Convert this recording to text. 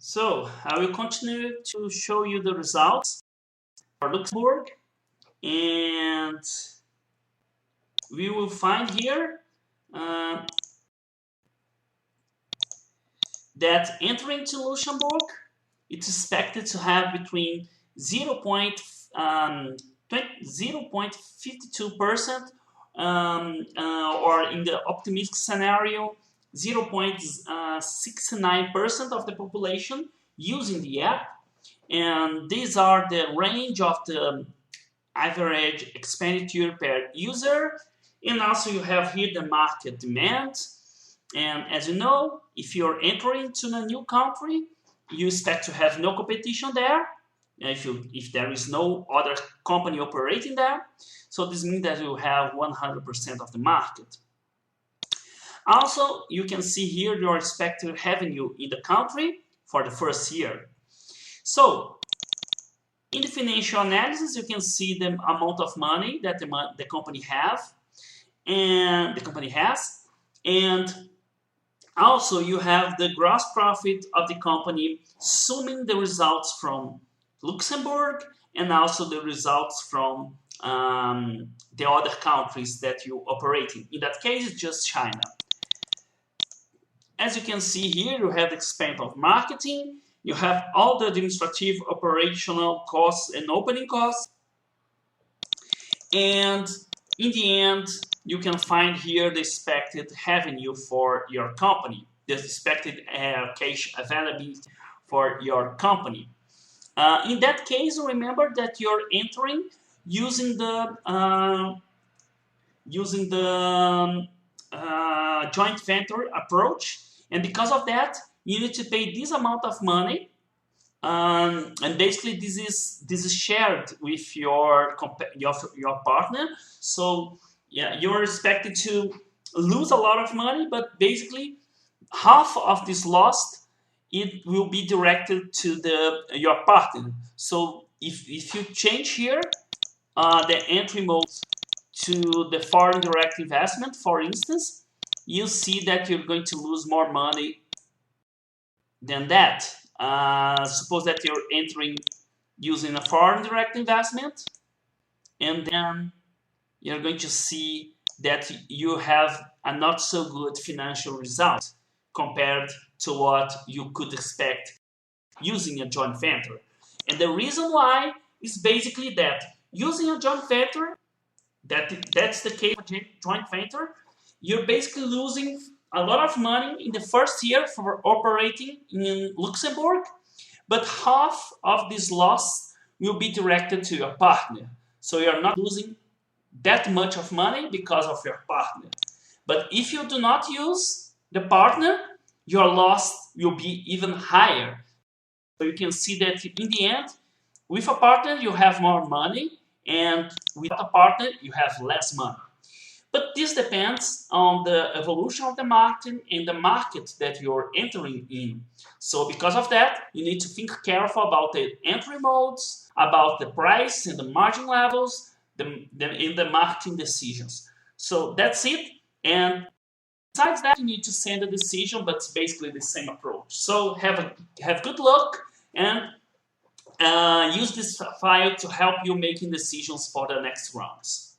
So I will continue to show you the results for Luxembourg, and we will find here uh, that entering to Luxembourg, it's expected to have between 0.52% or in the optimistic scenario 0.69% of the population using the app, and these are the range of the average expenditure per user, and also you have here the market demand. And as you know, if you're entering to a new country, you expect to have no competition there, if there is no other company operating there. So this means that you have 100% of the market. Also, you can see here your expected revenue in the country for the first year. So, in the financial analysis, you can see the amount of money that the company has, and also you have the gross profit of the company, assuming the results from Luxembourg and also the results from the other countries that you operate in. In that case, it's just China. As you can see here, you have the expense of marketing, you have all the administrative, operational costs and opening costs, and in the end, you can find here the expected revenue for your company, the expected cash availability for your company. In that case, remember that you're entering using the joint venture approach, and because of that, you need to pay this amount of money, and basically this is shared with your partner. So yeah, you're expected to lose a lot of money, but basically half of this loss, it will be directed to your partner. So if you change here the entry mode to the foreign direct investment, for instance, you see that you're going to lose more money than that. Suppose that you're entering using a foreign direct investment, and then you're going to see that you have a not so good financial result compared to what you could expect using a joint venture. And the reason why is basically that using a joint venture, that's the case of joint venture, you're basically losing a lot of money in the first year for operating in Luxembourg, but half of this loss will be directed to your partner. So you're not losing that much of money because of your partner. But if you do not use the partner, your loss will be even higher. So you can see that in the end, with a partner, you have more money, and without a partner, you have less money. But this depends on the evolution of the market and the market that you're entering in. So because of that, you need to think careful about the entry modes, about the price and the margin levels, in the marketing decisions. So that's it. And besides that, you need to send a decision, but it's basically the same approach. So have good luck, and use this file to help you making decisions for the next rounds.